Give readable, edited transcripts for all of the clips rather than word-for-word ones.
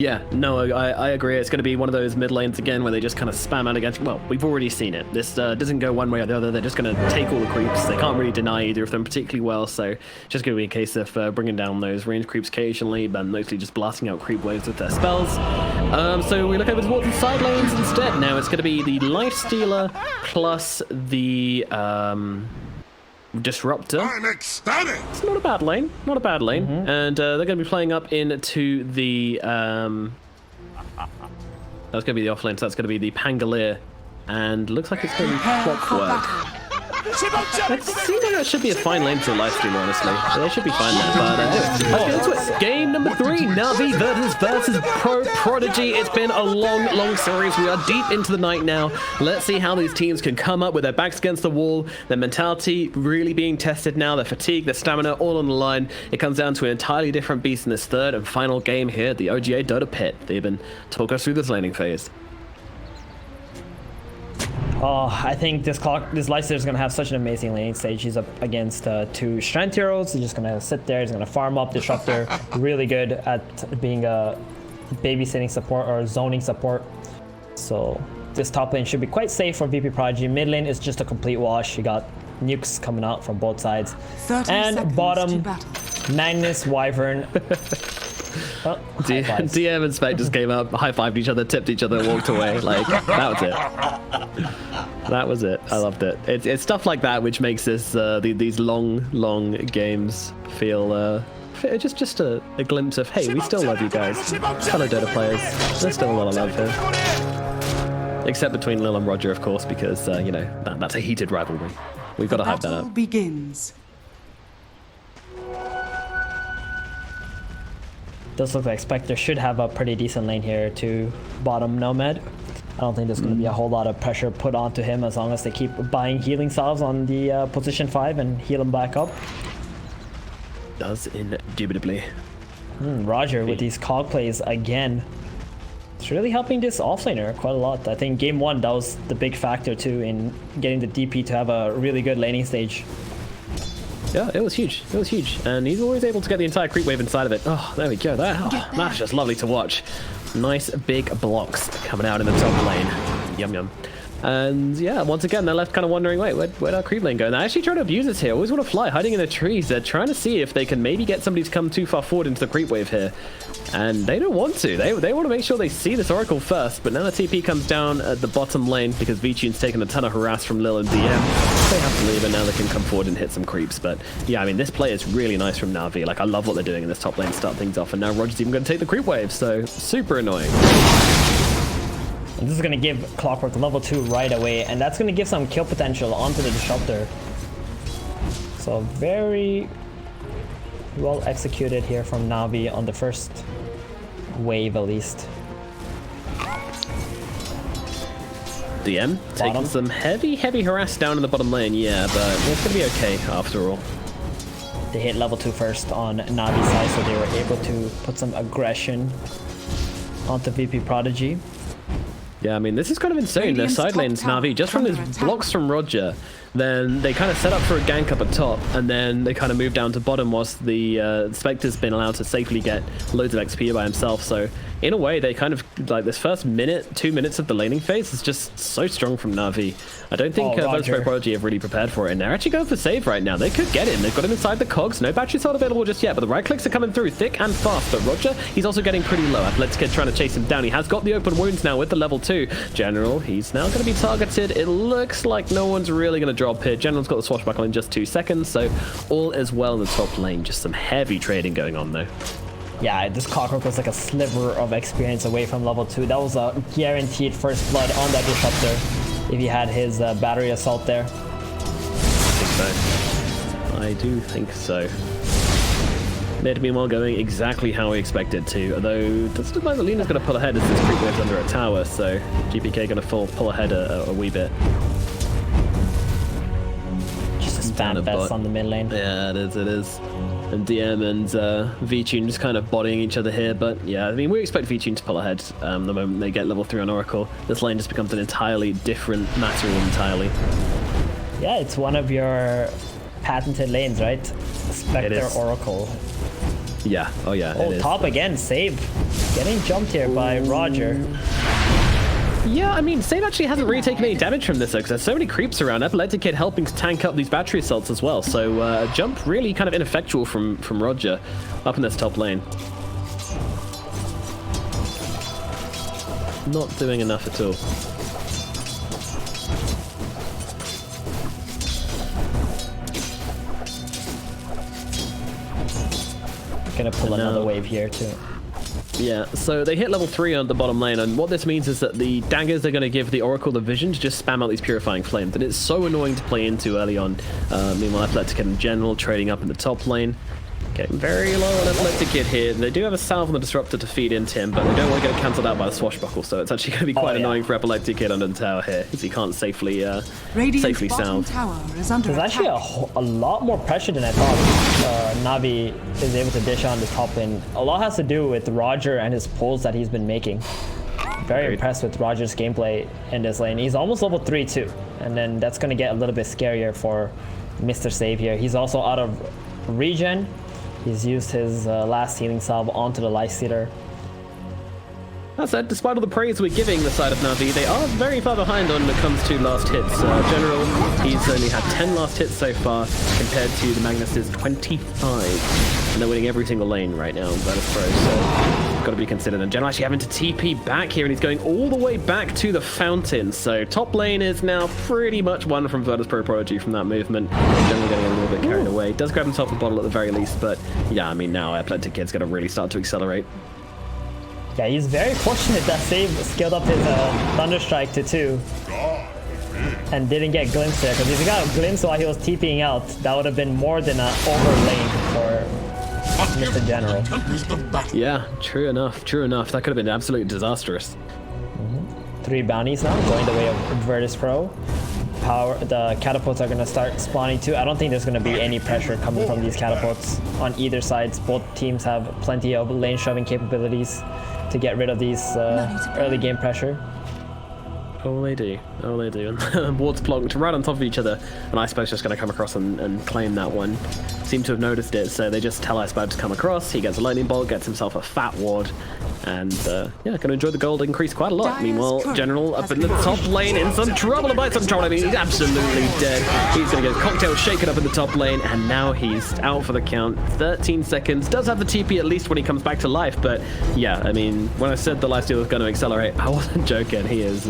Yeah, no, I agree. It's going to be one of those mid lanes again where they just kind of spam out against. Well, we've already seen it. This doesn't go one way or the other. They're just going to take all the creeps. They can't really deny either of them particularly well. So just going to be a case of bringing down those range creeps occasionally, but mostly just blasting out creep waves with their spells. So we look over towards the side lanes instead. Now it's going to be the Lifestealer plus the Disruptor. I'm ecstatic. It's not a bad lane, not a bad lane. And they're going to be playing up into the that's going to be the offlane, so that's going to be the Pangolier, and looks like it's going to be Clockwork. It seems like that should be a fine lane for a Lifestealer, honestly. They should be fine there, but let's get into it. Game number 3, Navi versus Prodigy. It's been a long series. We are deep into the night now. Let's see how these teams can come up with their backs against the wall, their mentality really being tested now, their fatigue, their stamina, all on the line. It comes down to an entirely different beast in this third and final game here at the OGA Dota PIT. They've been talking us through this laning phase. Oh, I think this Lifestealer is going to have such an amazing laning stage. He's up against 2 Strength Heroes. He's just going to sit there. He's going to farm up Disruptor. Really good at being a babysitting support or zoning support. So this top lane should be quite safe for VP Prodigy. Mid lane is just a complete wash. You got nukes coming out from both sides. And bottom, Magnus, Wyvern. Oh, DM and Spec just came up, high-fived each other, tipped each other, walked away. Like, that was it. That was it. I loved it. It's stuff like that which makes this these long games feel just a glimpse of, hey, we still love you guys. Fellow Dota players. There's still a lot of love here. Except between Lil and Roger, of course, because, you know, that's a heated rivalry. We've got to hype that up. Begins. Does look like Spectre should have a pretty decent lane here to bottom Nomad. I don't think there's going to be a whole lot of pressure put onto him as long as they keep buying healing salves on the position 5 and heal him back up. Does indubitably. Roger with these cog plays again. It's really helping this offlaner quite a lot. I think game 1 that was the big factor too in getting the DP to have a really good laning stage. Yeah, it was huge. It was huge. And he's always able to get the entire creep wave inside of it. Oh, there we go. That's just lovely to watch. Nice big blocks coming out in the top lane. Yum yum. And yeah, once again, they're left kind of wondering, wait, where'd our creep lane go? And they're actually trying to abuse this here. Always want to fly, hiding in the trees. They're trying to see if they can maybe get somebody to come too far forward into the creep wave here. And they don't want to. They want to make sure they see this Oracle first. But now the TP comes down at the bottom lane because VTune's taken a ton of harass from Lil and DM. They have to leave, and now they can come forward and hit some creeps. But yeah, I mean, this play is really nice from Navi. Like, I love what they're doing in this top lane to start things off. And now Roger's even going to take the creep wave. So super annoying. And this is going to give Clockwork level 2 right away, and that's going to give some kill potential onto the Disruptor. So very well executed here from Navi on the first wave at least. DM taking some heavy harass down in the bottom lane, yeah, but it's going to be okay after all. They hit level 2 first on Navi's side, so they were able to put some aggression onto VP Prodigy. Yeah, I mean, this is kind of insane. Their side lanes, Navi, just from these blocks from Roger, then they kind of set up for a gank up at top, and then they kind of move down to bottom whilst the Spectre's been allowed to safely get loads of XP by himself. So in a way, they kind of, like, this first minute, 2 minutes of the laning phase is just so strong from Navi. I don't think Virtus.pro Prodigy have really prepared for it, and they're actually going for save right now. They could get him. They've got him inside the cogs. No battery cell available just yet, but the right clicks are coming through thick and fast. But Roger, he's also getting pretty low. Athletic trying to chase him down. He has got the open wounds now with the level 2. General, he's now going to be targeted. It looks like no one's really going to drop here. General's got the swashbuckle in just 2 seconds, so all is well in the top lane. Just some heavy trading going on, though. Yeah, this Clockwork was like a sliver of experience away from level 2. That was a guaranteed first blood on that Disruptor if he had his battery assault there. I think so. I do think so. Mid, meanwhile, going exactly how we expected to, although it doesn't look like the Lina's going to pull ahead as this creep wave's under a tower, so GPK going to pull ahead a wee bit. Just a spam fest on the mid lane. Yeah, it is. And DM and VTune just kind of bodying each other here, but yeah, I mean, we expect VTune to pull ahead the moment they get level 3 on Oracle. This lane just becomes an entirely different matter entirely. Yeah, it's one of your patented lanes, right? Spectre Oracle. Yeah, oh yeah. Oh, top again, save. Getting jumped here by Roger. Yeah, I mean, Save actually hasn't really taken any damage from this, though, because there's so many creeps around. Epileptic Kid helping to tank up these battery assaults as well. So jump really kind of ineffectual from Roger up in this top lane. Not doing enough at all. Gonna pull another wave here too. Yeah, so they hit level 3 on the bottom lane, and what this means is that the daggers are going to give the Oracle the vision to just spam out these Purifying Flames, and it's so annoying to play into early on. Meanwhile, Epileptic in general trading up in the top lane. Getting very low on Epileptic Kid here. They do have a salve on the Disruptor to feed into him, but they don't want to get cancelled out by the Swashbuckle, so it's actually going to be quite annoying for Epileptic Kid under the tower here, because he can't safely salve. There's actually a lot more pressure than I thought Navi is able to dish on the top lane. A lot has to do with Roger and his pulls that he's been making. Very impressed with Roger's gameplay in this lane. He's almost level 3 too, and then that's going to get a little bit scarier for Mr. Save here. He's also out of regen. He's used his last healing salve onto the Lifestealer. That said, despite all the praise we're giving the side of Navi, they are very far behind when it comes to last hits. General, he's only had 10 last hits so far, compared to the Magnus's 25. And they're winning every single lane right now, Virtus Pro, so got to be considered. And General actually having to TP back here, and he's going all the way back to the fountain. So top lane is now pretty much won from Virtus Pro Prodigy from that movement. General getting a little bit carried away. Does grab himself a bottle at the very least, but yeah, I mean, now Epileptic Kid's going to really start to accelerate. Yeah, he's very fortunate that Save scaled up his Thunderstrike to 2 and didn't get glimpsed there, because if he got a glimpse while he was TPing out, that would have been more than an overlane for Mr. General. Yeah, true enough, true enough. That could have been absolutely disastrous. 3 bounties now, going the way of Virtus Pro. The catapults are going to start spawning too. I don't think there's going to be any pressure coming from these catapults on either sides. Both teams have plenty of lane shoving capabilities to get rid of these early game pressure. Oh, they do. Oh, they do. And wards plonked right on top of each other. And Iceberg's just going to come across and claim that one. Seem to have noticed it, so they just tell Iceberg to come across. He gets a lightning bolt, gets himself a fat ward. And, yeah, going to enjoy the gold increase quite a lot. Meanwhile, General up in the top lane in some trouble. By some trouble, I mean, he's absolutely dead. He's going to get Cocktail shaken up in the top lane, and now he's out for the count. 13 seconds. Does have the TP at least when he comes back to life, but, yeah, I mean, when I said the lifesteal was going to accelerate, I wasn't joking. He is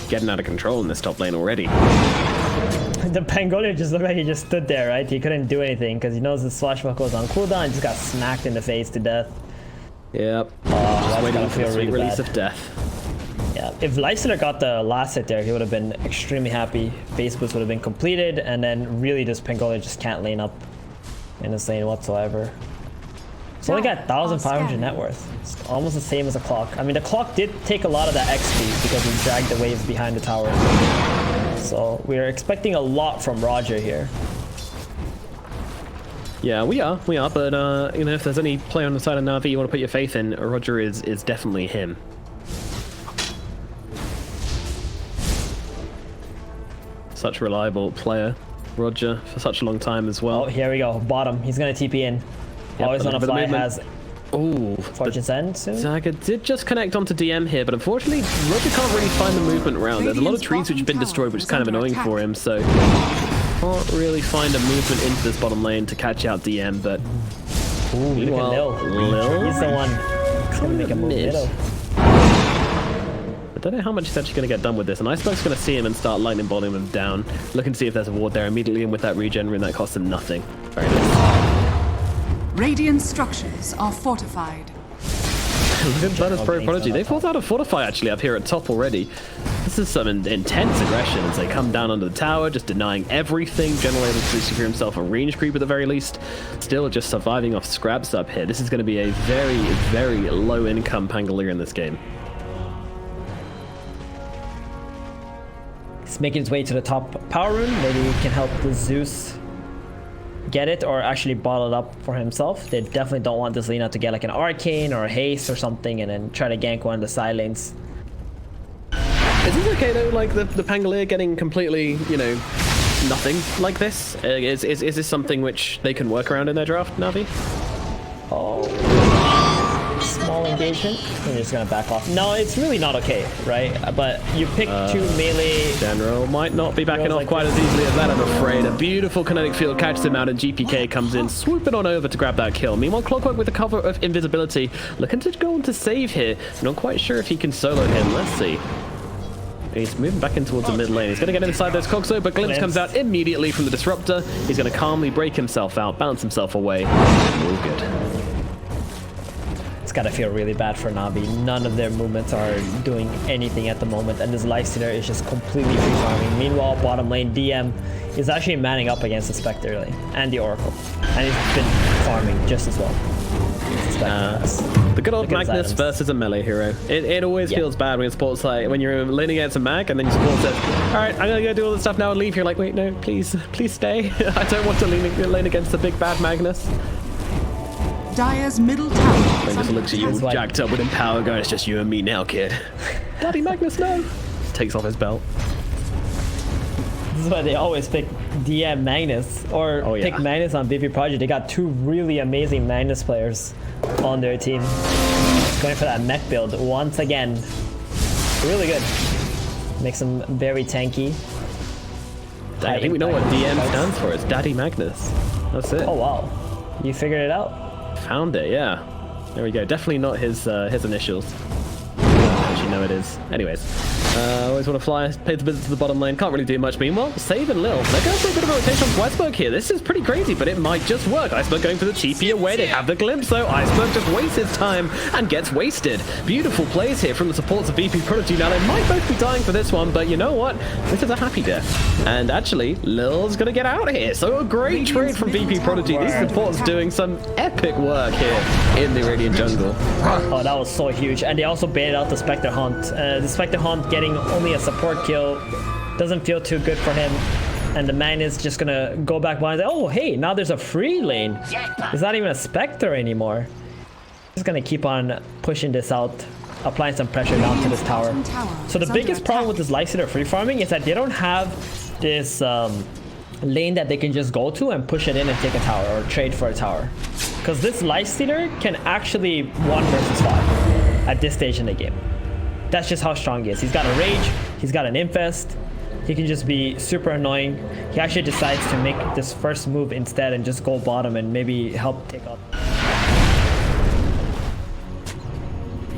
getting out of control in this top lane already. The Pangolier just looked like he just stood there, right? He couldn't do anything because he knows the Swashbuckle is on cooldown and just got smacked in the face to death. Yep. That's waiting gonna for the feel sweet really release bad. of death. Yeah, if Lifestealer got the last hit there, he would have been extremely happy. Base boost would have been completed, and then really this Pangolier just can't lane up in this lane whatsoever. It's only got 1,500 net worth. It's almost the same as a clock. I mean, the clock did take a lot of that XP because he dragged the waves behind the tower. So we're expecting a lot from Roger here. Yeah, we are, but you know, if there's any player on the side of Navi you want to put your faith in, Roger is definitely him. Such a reliable player, Roger, for such a long time as well. Oh, here we go, bottom. He's gonna TP in. Yep, Always on a fly has Ooh, Fortune's End soon. Zaga did just connect onto DM here, but unfortunately, Roger can't really find the movement around. There's a lot of trees which have been destroyed, which is kind of annoying for him, so can't really find a movement into this bottom lane to catch out DM, but Ooh, look at Lil. He's the one who's gonna make a move middle. I don't know how much he's actually going to get done with this, and Iceberg's going to see him and start lightning bolting him down. Looking to see if there's a ward there immediately, and with that regen rune, that costs him nothing. Very nice. Radiant structures are fortified. Look at Virtus Pro Prodigy. They forced out a fortify actually up here at top already. This is some intense aggression as they come down under the tower, just denying everything. General able to secure himself a range creep at the very least. Still just surviving off scraps up here. This is going to be a very, very low income Pangolier in this game. It's making its way to the top power rune. Maybe he can help the Zeus get it or actually bottle it up for himself. They definitely don't want this Lina to get like an arcane or a haste or something and then try to gank one of the side lanes. Is this okay though, like the Pangolier getting completely, you know, nothing like this? Is this something which they can work around in their draft, Navi? Oh, engagement, and you're just gonna back off. No, it's really not okay, right? But you pick two melee. General might not be backing off quite as easily as that, I'm afraid. A beautiful kinetic field catches him out, and GPK comes in, swooping on over to grab that kill. Meanwhile, Clockwork with the cover of invisibility, looking to go on to save here. Not quite sure if he can solo him. Let's see. He's moving back in towards the mid lane. He's going to get inside those cogs, though, but Glimpse comes out immediately from the Disruptor. He's going to calmly break himself out, bounce himself away. All good. It's got to feel really bad for Navi. None of their movements are doing anything at the moment, and this Lifestealer is just completely free farming. Meanwhile, bottom lane, DM is actually manning up against the Spectre lane and the Oracle, and he's been farming just as well. The good old Magnus versus a melee hero. It always feels bad when support's like, when you're laning against a mag and then your support says, alright, I'm gonna go do all this stuff now and leave. You're like, wait, no, please stay. I don't want to lane against the big bad Magnus. Dire's middle tower. He just looks at you all jacked up with Empower going, it's just you and me now, kid. Daddy Magnus, no! Takes off his belt. This is why they always pick DM Magnus or pick Magnus on VP Project. They got two really amazing Magnus players on their team. Going for that mech build once again. Really good. Makes him very tanky. I think we know what DM stands for. It's Daddy Magnus. That's it. Oh wow. You figured it out? Found it, yeah. There we go. Definitely not his initials. Actually, no, it is. Anyways. Always want to fly, pay the visit to the bottom lane, can't really do much. Meanwhile, Save and Lil, they're going for a bit of a rotation on Iceberg here. This is pretty crazy, but it might just work. Iceberg going for the TP away, they have the glimpse though. Iceberg just wastes his time and gets wasted. Beautiful plays here from the supports of VP Prodigy. Now, they might both be dying for this one, but you know what? This is a happy death. And actually, Lil's going to get out of here. So a great trade from VP Prodigy. These supports doing some epic work here in the Iranian jungle. Oh, that was so huge. And they also baited out the Spectre Hunt. The Spectre Hunt getting only a support kill doesn't feel too good for him, and the man is just gonna go back behind and say, oh hey, now there's a free lane. It's not even a Spectre anymore. Just gonna keep on pushing this out, applying some pressure down to this tower. So the biggest problem with this Lifestealer free farming is that they don't have this lane that they can just go to and push it in and take a tower or trade for a tower, because this Lifestealer can actually 1 versus 5 at this stage in the game. That's just how strong he is. He's got a Rage, he's got an Infest, he can just be super annoying. He actually decides to make this first move instead and just go bottom and maybe help take up.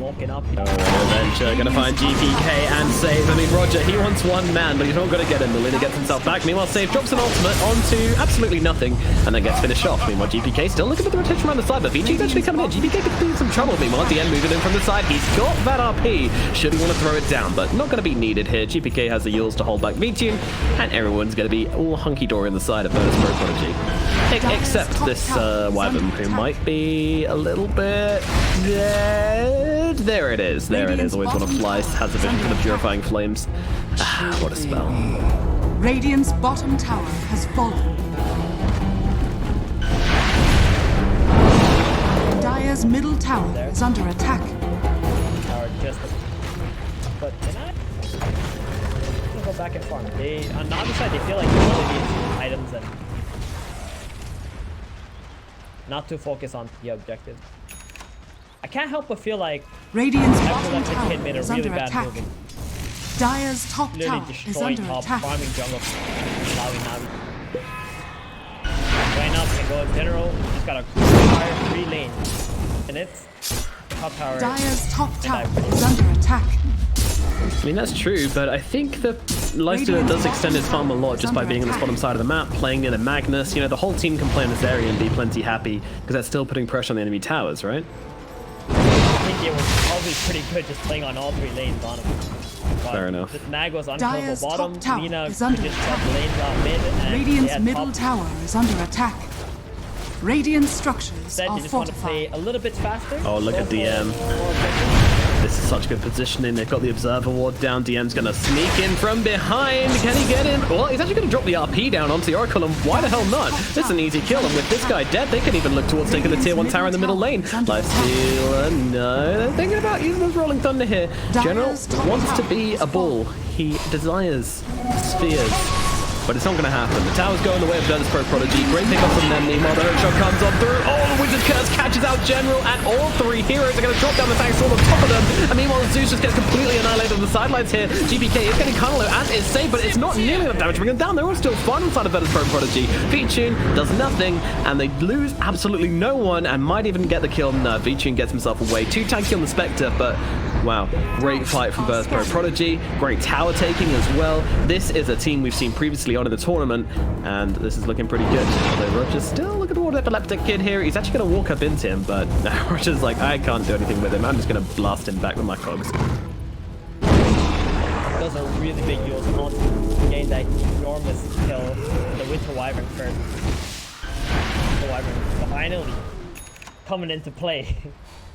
Woken up. Adventure gonna find GPK and Save. I mean, Roger, he wants one man, but he's not gonna get him. The Lina gets himself back. Meanwhile, Save drops an ultimate onto absolutely nothing and then gets finished off. Meanwhile, GPK still looking for the rotation around the side, but VG's actually coming in. GPK could be in some trouble. Meanwhile, DM moving in from the side. He's got that RP. Should he want to throw it down, but not gonna be needed here. GPK has the Yules to hold back VG, and everyone's gonna be all hunky-dory on the side of Bonus Pro Prodigy. Except this Wyvern, who might be a little bit dead. There it is. There it is. Always want to fly. Has a vision for the purifying flames. Ah, what a spell. Radiant's bottom tower has fallen. Dire's middle tower is under attack. Tower just. But can I? I'm gonna go back and farm. They on the other side, they feel like they really need items and not to focus on the objective. I can't help but feel like Radiant's bottom the tower kid made a is really under bad attack. move. Dire's top Literally tower is destroying under top, attack. farming jungle, allowing Navi. Right up and go in general. Just got a fire free lane, and it's top tower. Dire's top tower is under attack. I mean, that's true, but I think the Lifestealer does extend his farm a lot just by being on this bottom side of the map, playing in a Magnus. You know, the whole team can play in this area and be plenty happy, because that's still putting pressure on the enemy towers, right? I think it was probably pretty good just playing on all 3 lanes on him. Fair enough. This mag was unkillable bottom, tower Lina is could under just attack. drop the lanes out mid, and Radiant's middle tower is under attack. Radiant structures instead, are you just want to play fortified. a little bit faster. Oh, look at DM. This is such good positioning. They've got the Observer Ward down. DM's going to sneak in from behind. Can he get in? Well, he's actually going to drop the RP down onto the Oracle, and why the hell not? This is an easy kill, and with this guy dead, they can even look towards taking the tier 1 tower in the middle lane. Lifestealer, no. They're thinking about using this Rolling Thunder here. General wants to be a bull. He desires spheres. but it's not going to happen. The tower's going the way of Virtus Pro Prodigy. Great pick up from them. Meanwhile, the hook shot comes on through. Oh, the Wizard Curse catches out General, and all three heroes are going to drop down the tank sword on top of them. And meanwhile, Zeus just gets completely annihilated on the sidelines here. GPK is getting kind of low, as is safe, but it's not nearly enough damage to bring them down. They're all still fine inside of Virtus Pro Prodigy. V-Tune does nothing, and they lose absolutely no one, and might even get the kill. No, V-Tune gets himself away. 2 tanky on the Spectre, but wow, great fight from Virtus Pro Prodigy. Great tower taking as well. This is a team we've seen previously on in the tournament, and this is looking pretty good. Although Roger's still looking toward Epileptic Kid here. He's actually going to walk up into him, but Roger's like, I can't do anything with him. I'm just going to blast him back with my cogs. Those are really big use on getting that enormous kill, the Winter Wyvern first. The Wyvern finally coming into play.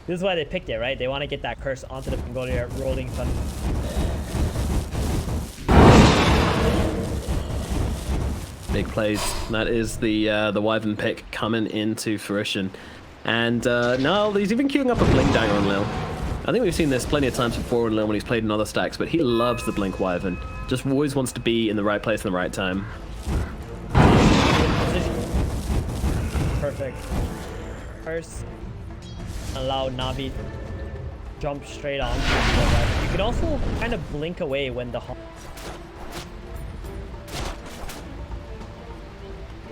This is why they picked it, right? They want to get that curse onto the Bengolia Rolling Thunder. Big plays. That is the Wyvern pick coming into fruition. And now he's even queuing up a Blink Dagger on Lil. I think we've seen this plenty of times before in Lil when he's played in other stacks, but he loves the Blink Wyvern. Just always wants to be in the right place in the right time. Perfect. First, allow NAVI jump straight on. You can also kind of blink away when the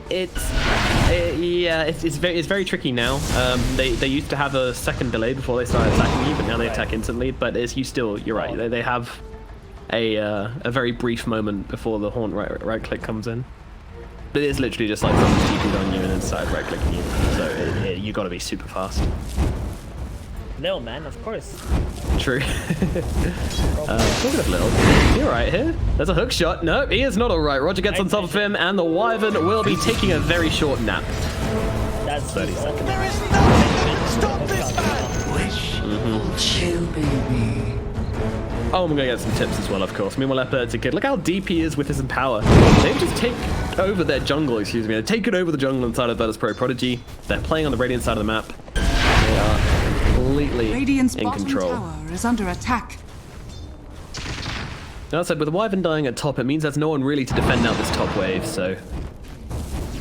It's very tricky now. They used to have a second delay before they started attacking you, but now they attack instantly. But you're right. They have a very brief moment before the Haunt right click comes in. But it is literally just like someone TP'd on you and then started right clicking you. So you got to be super fast. Lil, man, of course. True. Talking of Lil, is he alright here? There's a hook shot. No, he is not alright. Roger gets on top of him, and the Wyvern will be taking a very short nap. That's 30 seconds. There is nothing that can stop this man! Wish, chill, baby. Oh, I'm gonna get some tips as well, of course. Meanwhile, Epileptic Kid, look how deep he is with his empower. They just take over their jungle, excuse me. They're taking over the jungle inside of Virtus Pro Prodigy. They're playing on the Radiant side of the map. They are completely Radiant's in bottom control. tower is under attack. Now, as I said, with the Wyvern dying at top, it means there's no one really to defend out this top wave, so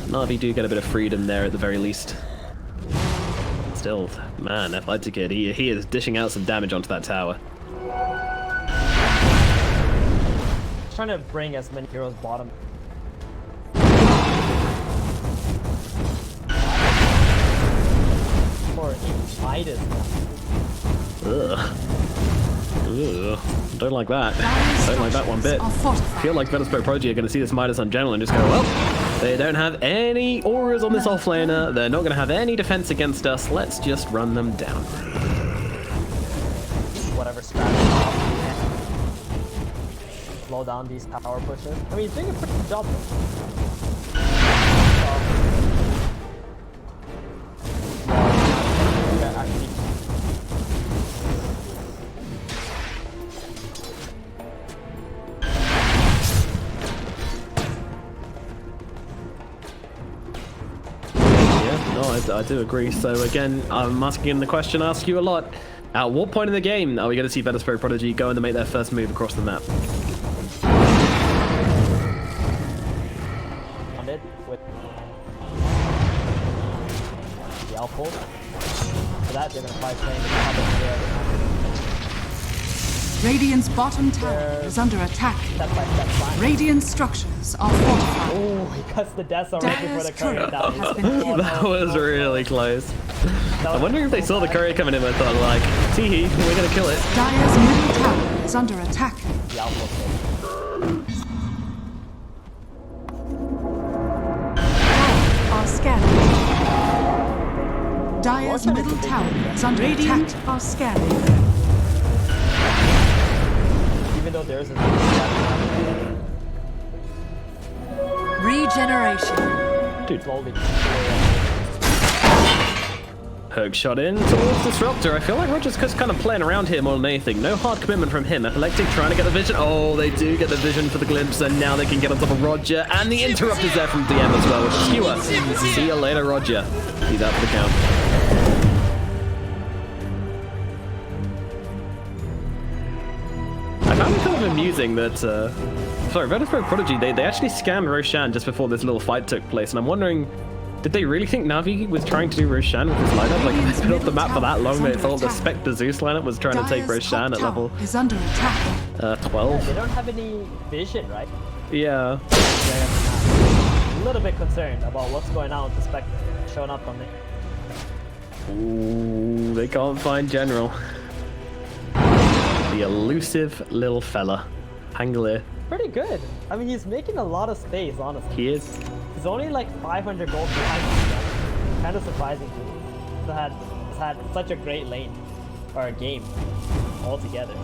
NAVI do get a bit of freedom there at the very least. Still, man, Epileptic Kid, he is dishing out some damage onto that tower. Trying to bring as many heroes bottom. Or Midas. Ugh. Don't like that. Don't like that one bit. I feel like Virtus Pro Prodigy are going to see this Midas on General and just go, well, they don't have any auras on this offlaner. They're not going to have any defense against us. Let's just run them down. Whatever strategy. Slow down these tower pushes. I mean, he's doing a pretty good job I do agree. So again, I'm asking the question I ask you a lot. At what point in the game are we going to see Virtus Pro Prodigy going to make their first move across the map? On it with the Alpha. For that, they're going to fight playing the top of the Radiant's bottom tower is under attack. That's Radiant structures are fortified. Oh, he cuts the death already for the courier down. Has been killed. That was really close. I'm wondering if they saw the courier coming in and thought like, tee-hee, we're going to kill it. Dire's middle tower is under attack. The Alpha. Are scanning. Dire's middle tower is under attack. Are scanning. Even though there's a Regeneration. Dude. slowly. Hook shot in towards Disruptor. I feel like Roger's just kind of playing around here more than anything. No hard commitment from him. Epileptic trying to get the vision. Oh, they do get the vision for the glimpse, and now they can get on top of Roger. And the interrupt is there from DM as well with Skewer. See you later, Roger. He's out for the count. I found it kind of amusing that, sorry, VP.P Prodigy, they actually scammed Roshan just before this little fight took place, and I'm wondering, did they really think Navi was trying to do Roshan with his lineup? Like, they put up the map for that long, they thought the Spectre Zeus lineup was trying to take Roshan at level is under attack. 12. They don't have any vision, right? Yeah. A little bit concerned about what's going on with the Spectre showing up on it. Ooh, they can't find General. The elusive little fella. Pangolier. Pretty good. I mean, he's making a lot of space, honestly. He is. He's only like 500 gold behind him. Kind of surprising to me. He's had such a great lane, or a game, altogether.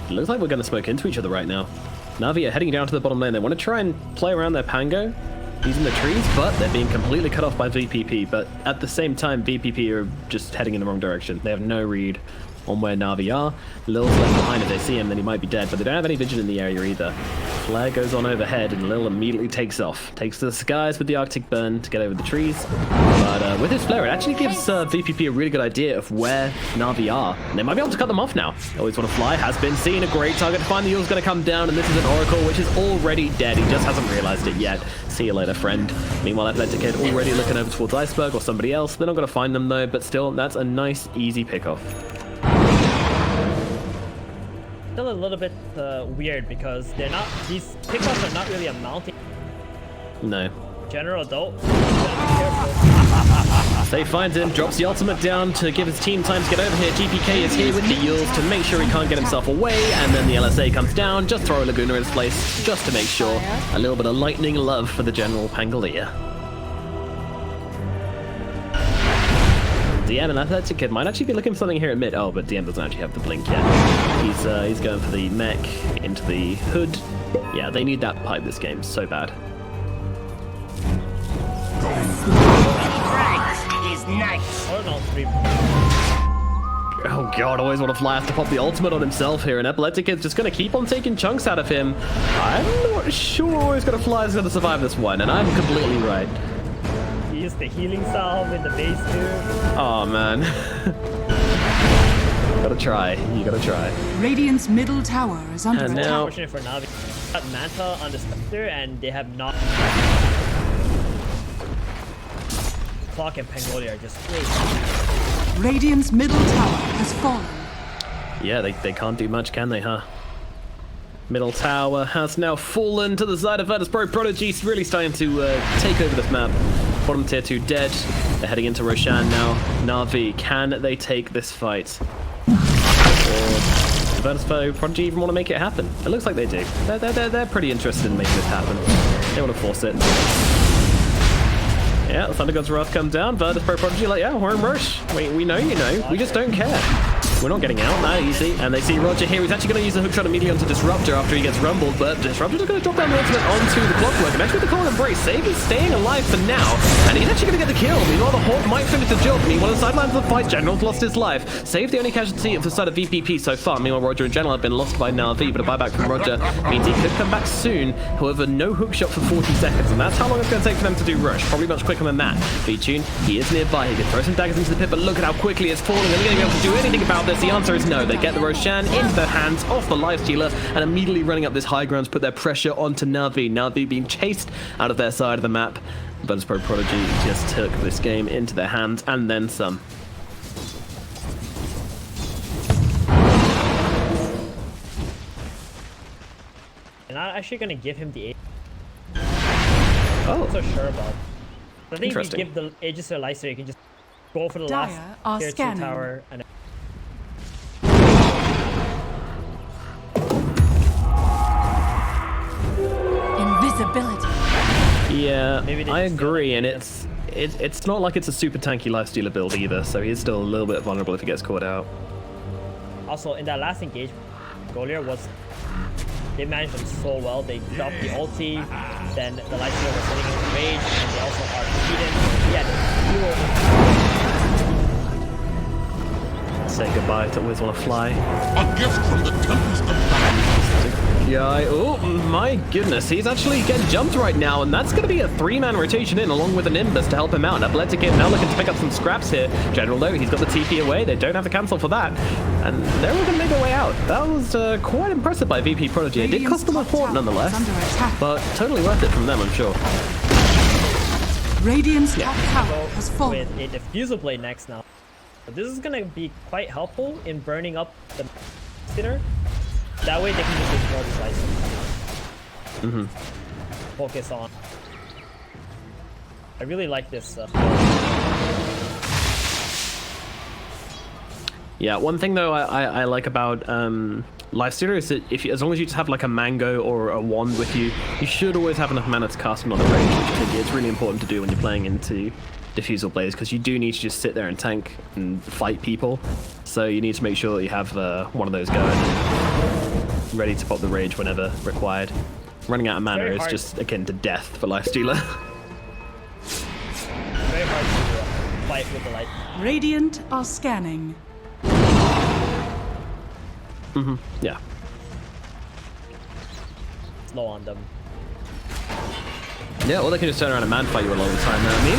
It looks like we're going to smoke into each other right now. Navi are heading down to the bottom lane. They want to try and play around their Pango using the trees, but they're being completely cut off by VP.P. But at the same time, VP.P are just heading in the wrong direction. They have no read on where Navi are. Lil's left behind. If they see him, then he might be dead, but they don't have any vision in the area either. Flare goes on overhead, and Lil immediately takes off. Takes to the skies with the Arctic Burn to get over the trees. But with his flare, it actually gives VP.P a really good idea of where Navi are. And they might be able to cut them off now. Always want to fly, has been seen. A great target to find. The Yule's going to come down, and this is an Oracle, which is already dead. He just hasn't realized it yet. See you later, friend. Meanwhile, Athletic Kid already looking over towards Iceberg or somebody else. They're not going to find them, though, but still, that's a nice, easy pickoff. Still a little bit weird because these pickups are not really amounting. No. General though. They finds him, drops the ultimate down to give his team time to get over here. GPK is here with the Yules to make sure he can't get himself away, and then the LSA comes down, just throw a Laguna in his place, just to make sure. A little bit of lightning love for the General Pangolier. DM and Athletic Kid might actually be looking for something here at mid. Oh, but DM doesn't actually have the blink yet. He's going for the mech into the hood. Yeah, they need that pipe this game so bad. Is nice. Oh god, always want to fly have to pop the ultimate on himself here, and Epileptic Kid's just going to keep on taking chunks out of him. I'm not sure he's going to fly is going to survive this one, and I'm completely right. He used the healing salve in the base too. Oh man. Gotta try. You gotta try. Radiant's middle tower is under And attack. now- Unfortunate for Navi. Got Manta on the Spectre, and they have not. Clock and Pangolier are just great. Radiant's middle tower has fallen. Yeah, they can't do much, can they, huh? Middle tower has now fallen to the side of VP.P Prodigy, really starting to take over this map. Bottom tier 2 dead. They're heading into Roshan now. Navi, can they take this fight? Or does VP.P Prodigy even want to make it happen? It looks like they do. They're pretty interested in making this happen. They want to force it. Yeah, the Thunder God's Wrath come down. VP.P Prodigy like, yeah, we're in rush. We know you know. We just don't care. We're not getting out that easy. And they see Roger here. He's actually going to use the hookshot immediately onto Disruptor after he gets rumbled. But Disruptor's going to drop down the ultimate onto the Clockwork. And actually the Call Embrace. Save is staying alive for now. And he's actually going to get the kill. Meanwhile, the Hawk might finish the job. Meanwhile, the sidelines of the fight, General's lost his life. Save the only casualty of the side of VP.P so far. Meanwhile, Roger and General have been lost by NAVI. But a buyback from Roger means he could come back soon. However, no hookshot for 40 seconds. And that's how long it's going to take for them to do rush. Probably much quicker than that. V-Tune, he is nearby. He can throw some daggers into the pit, but look at how quickly it's falling. Are they going to be able to do anything about this? The answer is no. They get the Roshan into their hands, off the Lifestealer, and immediately running up this high ground to put their pressure onto Navi. Navi being chased out of their side of the map. VP.P Prodigy just took this game into their hands, and then some. And I'm actually going to give him the Oh, I'm not so sure about. I think if you Interesting. give the Aegis to Lyster, you can just go for the Dire last are tier 2 scanning. tower and Invisibility. yeah, Maybe they I just agree, feel and like it's not like it's a super tanky Lifestealer build either, so he's still a little bit vulnerable if he gets caught out. also in that last engagement, Goliath was. They managed them so well. They dropped the ulti, then the Lyster was sitting in rage, and they also are beaten. Yeah, Say goodbye to always want to fly. A gift from the tempest of battle. Oh my goodness, he's actually getting jumped right now, and that's going to be a 3-man rotation in along with a Nimbus to help him out. Athletic now looking to pick up some scraps here. General though, he's got the TP away. They don't have to cancel for that, and they're all going to make their way out. That was quite impressive by VP Prodigy. It did cost them a fort nonetheless, but totally worth it from them, I'm sure. Radiant's top tower has fallen. With a diffusal blade next now. But this is gonna be quite helpful in burning up the spinner. That way they can just ignore the slice. Focus on. I really like this. Yeah, one thing though I like about Lifestealer is that as long as you just have like a mango or a wand with you, you should always have enough mana to cast another range, which I think it's really important to do when you're playing into diffusal blades, because you do need to just sit there and tank and fight people. So you need to make sure that you have one of those going and ready to pop the rage whenever required. Running out of mana is just akin to death for Lifestealer. Very hard to fight with the light. Radiant are scanning. Yeah. Slow on them. Yeah, or they can just turn around and man fight you a lot of the time. I mean,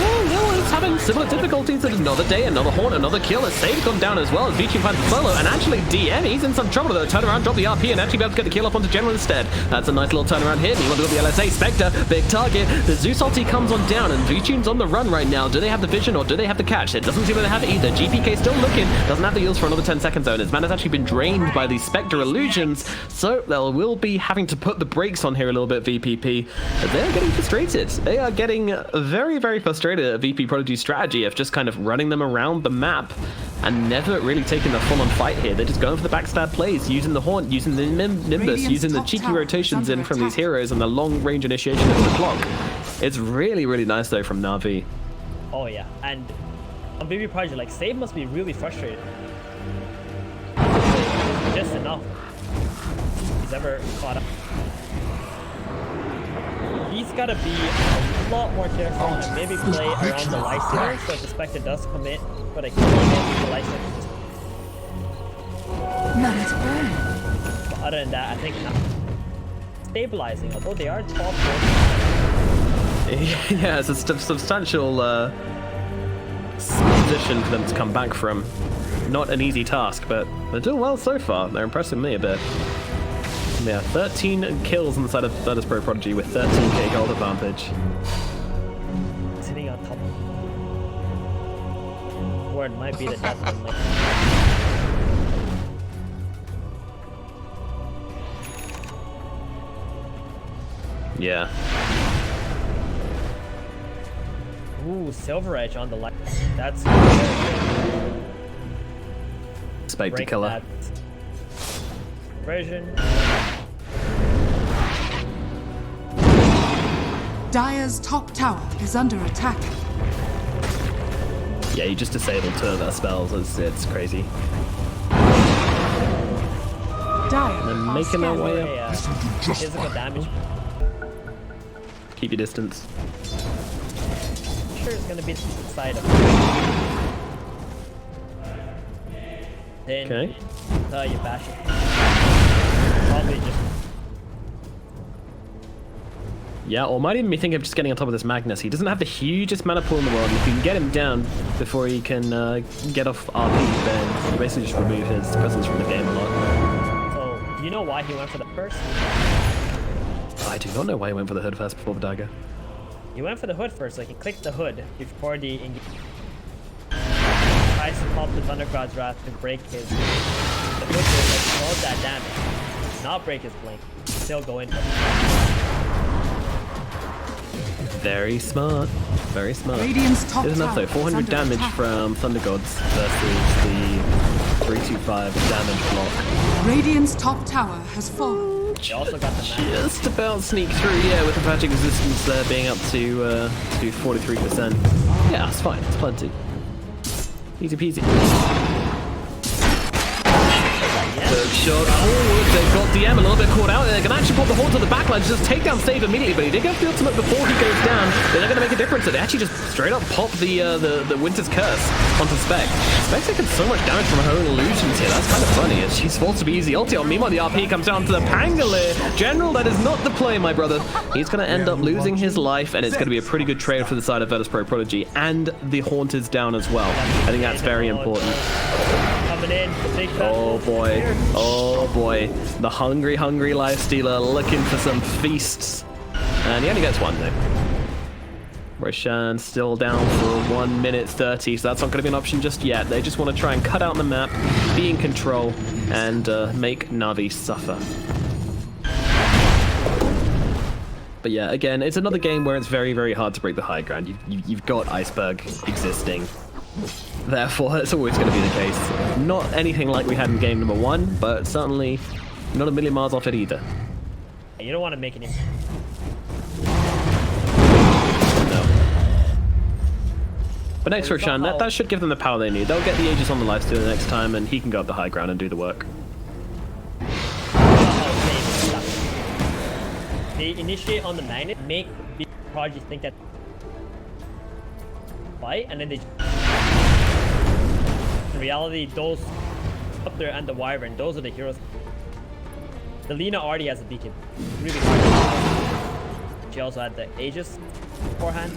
it's having similar difficulties. Another day, another horn, another kill. A save gone down as well as VP finds the solo. And actually, DM, he's in some trouble though. Turn around, drop the RP, and actually be able to get the kill up onto General instead. That's a nice little turnaround here. Meanwhile, we've got the LSA Spectre, big target. The Zeus ulti comes on down, and VTune's on the run right now. Do they have the vision or do they have the catch? It doesn't seem that they have either. GPK still looking, doesn't have the heals for another 10 seconds though. And his mana's actually been drained by these Spectre illusions. So they will be having to put the brakes on here a little bit, VP.P. They're getting frustrated. They are getting very, very frustrated at VP Prodigy's strategy of just kind of running them around the map and never really taking the full-on fight here. They're just going for the backstab plays, using the Haunt, using the Nimbus, using the cheeky rotations in from these heroes and the long-range initiation of the clock. It's really, really nice, though, from NAVI. Oh, yeah. And on VP Prodigy, like, Save must be really frustrated. Just enough. He's ever caught up. He's got to be a lot more careful and maybe play around the Lifestealer so if the Spectre does commit, but I can't get the Lifestealer just... But other than that, I think stabilizing, although they are top 4. Yeah, it's a substantial position for them to come back from. Not an easy task, but they're doing well so far. They're impressing me a bit. Yeah, 13 kills on the side of Virtus Pro Prodigy with 13k gold advantage. Sitting on top. Word might be the death one. Like. Yeah. Ooh, Silver Edge on the left. That's very good. Spectre killer. Version. Dire's top tower is under attack. Yeah, you just disabled 2 of their spells. It's crazy. Dire They're are making their way up. Physical damage. Keep your distance. I'm sure it's gonna be the side of. Then Okay. You bash it. Probably just. Yeah, or might even be thinking of just getting on top of this Magnus. He doesn't have the hugest mana pool in the world, and if you can get him down before he can get off RP, then you basically just remove his presence from the game a lot. So, do you know why he went for the first? I do not know why he went for the hood first before the dagger. He went for the hood first, like he clicked the hood before the engage. Tries to pop the Thundercloud's Wrath to break his. The hood will like all that damage, not break his blink. Still go in for it. Very smart. Very smart. Radiant's top Good enough though. tower is 400 under damage attack. from Thunder Gods versus the 325 damage block. Radiant's top tower has fallen. They also got the mana. Just about sneak through, yeah, with the magic resistance there being up to 43%. Yeah, it's fine. It's plenty. Easy peasy. Hook shot forward. They've got DM a little bit caught out. They're going to actually pop the Haunt to the backline to just take down Save immediately, but he did go for the ultimate before he goes down. They're not going to make a difference. So they actually just straight up pop the Winter's Curse onto Spec. Spec's taking so much damage from her own illusions here. That's kind of funny. As she's forced to be easy ulti on. Meanwhile, the RP comes down to the Pangolier. General, that is not the play, my brother. He's going to end up losing his life, and it's going to be a pretty good trade for the side of Virtus Pro Prodigy. And the Haunt is down as well. I think that's very important. Coming in. Oh boy. Oh boy. The hungry lifestealer looking for some feasts. And he only gets one though. Roshan still down for 1 minute 30, so that's not going to be an option just yet. They just want to try and cut out the map, be in control, and make Navi suffer. But yeah, again, it's another game where it's very, very hard to break the high ground. You've got Iceberg existing. Therefore, it's always going to be the case. Not anything like we had in game number 1, but certainly not a million miles off it either. You don't want to make any... But next Roshan, that should give them the power they need. They'll get the Aegis on the lifesteal the next time, and he can go up the high ground and do the work. They initiate on the magnet, make the Prodigy think that fight, and then they... In reality, those up there and the Wyvern, those are the heroes. The Lina already has a beacon. Really hard. She also had the Aegis beforehand.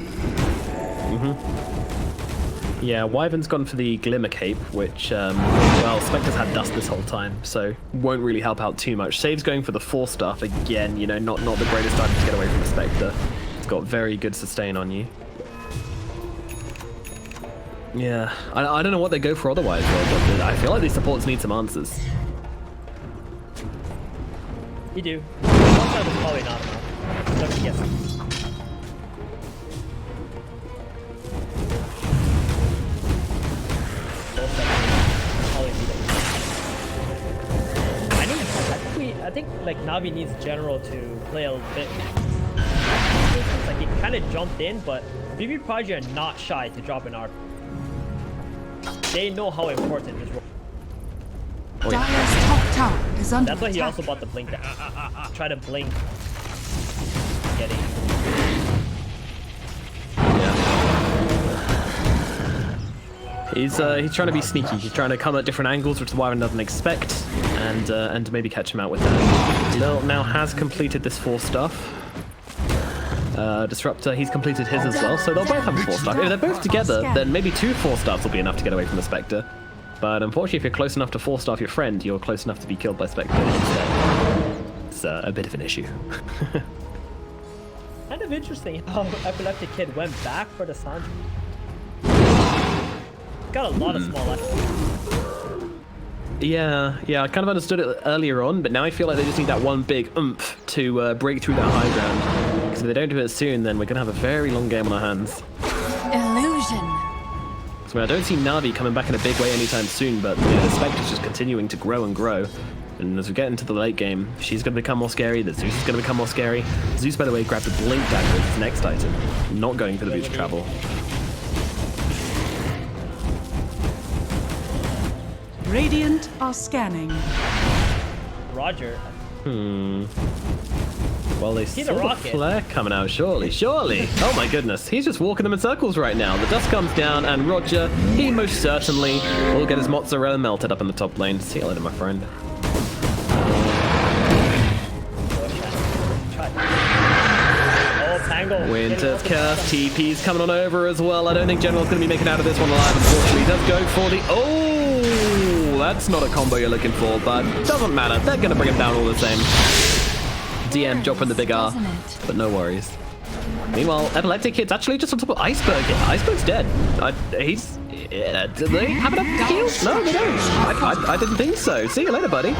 Yeah, Wyvern's gone for the Glimmer Cape, which, well, Spectre's had dust this whole time, so won't really help out too much. Save's going for the 4-staff again, you know, not the greatest item to get away from the Spectre. It's got very good sustain on you. Yeah, I don't know what they go for otherwise, though, but I feel like these supports need some answers. You do. One is probably not enough. Let me guess. I think like Navi needs General to play a bit. Like he kind of jumped in, but VP Prodigy are not shy to drop an ARP. They know how important this role. Dire's top tower is under That's why he attack. also bought the blink down. Try to blink. Get it. He's trying to be sneaky. He's trying to come at different angles, which the Wyvern doesn't expect, and maybe catch him out with that. Lil now has completed this 4-staff. Disruptor, he's completed his as well, so they'll both have a 4-staff. If they're both together, then maybe 2 4-staffs will be enough to get away from the Spectre. But unfortunately, if you're close enough to 4-staff your friend, you're close enough to be killed by Spectre instead. It's a bit of an issue. Kind of interesting how Epileptic Kid went back for the Sun. Got a lot of small life. Yeah, I kind of understood it earlier on, but now I feel like they just need that one big oomph to break through that high ground. Because if they don't do it soon, then we're going to have a very long game on our hands. Illusion. So I don't see Navi coming back in a big way anytime soon, but the Spectre's just continuing to grow and grow. And as we get into the late game, she's going to become more scary, the Zeus is going to become more scary. Zeus, by the way, grabbed the Blink Dagger as his next item, not going for the boost travel. Radiant are scanning. Roger. Well, they see the flare coming out, surely. Oh my goodness, he's just walking them in circles right now. The dust comes down, and Roger, he most certainly will get his mozzarella melted up in the top lane. See you later, my friend. Winter's Curse, TP's coming on over as well. I don't think General's going to be making out of this one alive, unfortunately. He does go for the... Oh, that's not a combo you're looking for, but doesn't matter. They're going to bring him down all the same. DM dropping the big R, but no worries. Meanwhile, Epileptic Kid's actually just on top of Iceberg here. Iceberg's dead. Do they have enough heals? No, they don't. I didn't think so. See you later, buddy.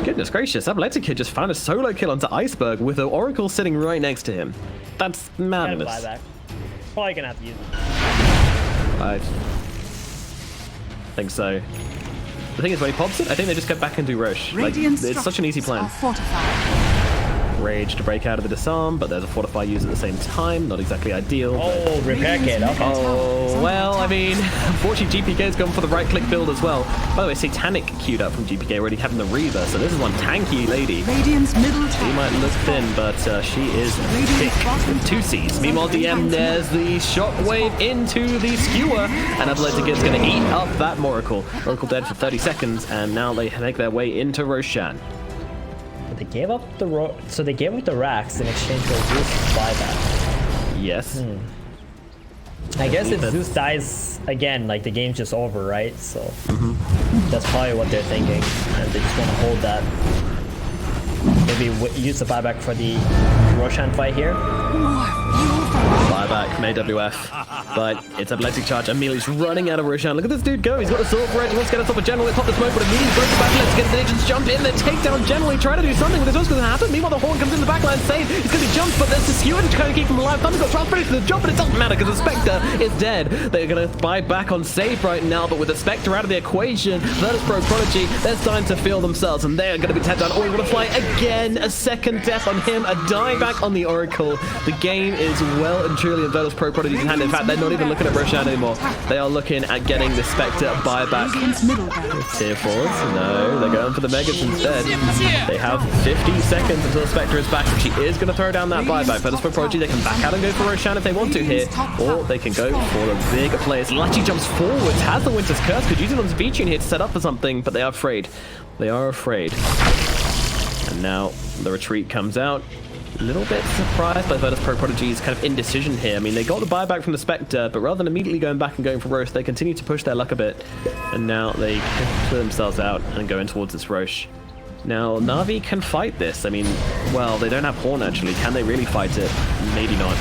Goodness gracious, Epileptic Kid just found a solo kill onto Iceberg with the Oracle sitting right next to him. That's madness. Probably gonna have to use it. I think so. The thing is, when he pops it, I think they just go back and do Roche. Like, it's such an easy plan. Rage to break out of the disarm, but there's a Fortify used at the same time. Not exactly ideal. Oh, repair kit. Okay. Oh, well, I mean, unfortunately, GPK's gone for the right-click build as well. By the way, Satanic queued up from GPK, already having the Reaver, so this is one tanky lady. Radiant's middle She tower. might look thin, but she is thick with 2 Cs. Meanwhile, DM, there's the shockwave into the skewer, and Athletic is going to eat up that Oracle. Oracle dead for 30 seconds, and now they make their way into Roshan. They gave up the so they gave up the racks in exchange for Zeus buyback. Yes. I guess if Zeus dies again, like the game's just over, right? So that's probably what they're thinking, and they just want to hold that. Maybe use the buyback for the Roshan fight here. Buyback from AWF, but it's Athletic Charge. Immediately running out of Roshan. Look at this dude go. He's got a sword for it. He wants to get us off a General. Pop the smoke, but immediately breaks the back. Let's get the agents jump in. Then take down General. He tried to do something, but this was going to happen. Meanwhile, the Horn comes in the backline. Save. He's going to be jumped, but there's the skewer to kind of keep him alive. Thunder's got transported to the jump, but it doesn't matter because the Spectre is dead. They're going to buy back on save right now, but with the Spectre out of the equation, Virtus.Pro Prodigy, they're starting to feel themselves, and they're going to be tapped down. Oh, he's going to fly again. A second death on him. A dieback on the Oracle. The game is well and truly in Virtus.Pro Prodigy's hand. In fact, they're not even looking at Roshan anymore. They are looking at getting the Spectre buyback. Radiant's middle tower. Tier 4s? No, they're going for the Megas instead. They have 50 seconds until the Spectre is back, and she is going to throw down that buyback. Virtus.Pro Prodigy, they can back out and go for Roshan if they want to here, or they can go for the bigger players. Lachi jumps forwards, has the Winter's Curse, could use it on his V-Tune here to set up for something, but they are afraid. They are afraid. And now the retreat comes out. A little bit surprised by Virtus.Pro Prodigy's kind of indecision here. I mean, they got the buyback from the Spectre, but rather than immediately going back and going for Roche, they continue to push their luck a bit. And now they clear themselves out and go in towards this Roche. Now, Navi can fight this. I mean, well, they don't have Horn actually. Can they really fight it? Maybe not.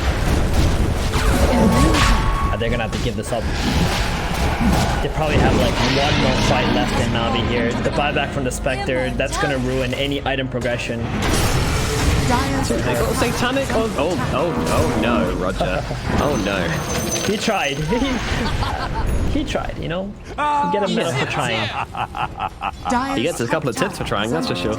They're gonna have to give this up. They probably have like one more fight left in Navi here. The buyback from the Spectre, that's gonna ruin any item progression. They got Satanic on. Oh no, Roger. Oh no. He tried. He tried, you know? You get a medal for trying. He gets a couple of tips for trying, that's for sure.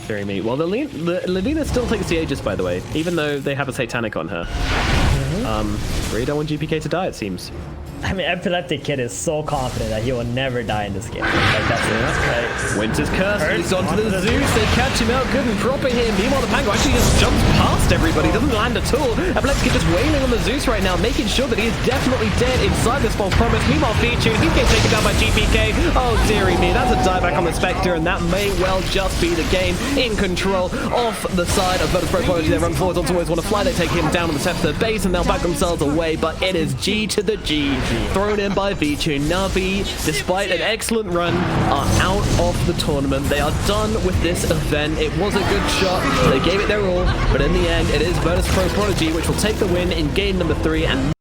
Very mean. Well, the Lina still takes the Aegis, by the way, even though they have a Satanic on her. Really don't want GPK to die, it seems. I mean, Epileptic Kid is so confident that he will never die in this game. Like, that's right. Winter's Curse, he's onto the Zeus, they catch him out good and proper here. Meanwhile, the Pango actually just jumps past everybody, doesn't land at all. Epileptic Kid just wailing on the Zeus right now, making sure that he is definitely dead inside this false promise. Meanwhile, V-Tune, he's getting taken down by GPK. Oh, dearie me, that's a dieback on the Spectre, and that may well just be the game in control off the side of Virtus.Pro Prodigy. They run forwards, always want to fly, they take him down on the top of the base, and they'll back themselves away, but it is G to the G. Thrown in by V-Tune. Navi, despite an excellent run, are out of the tournament. They are done with this event. It was a good shot. They gave it their all, but in the end, it is Virtus.Pro Prodigy which will take the win in game number 3 and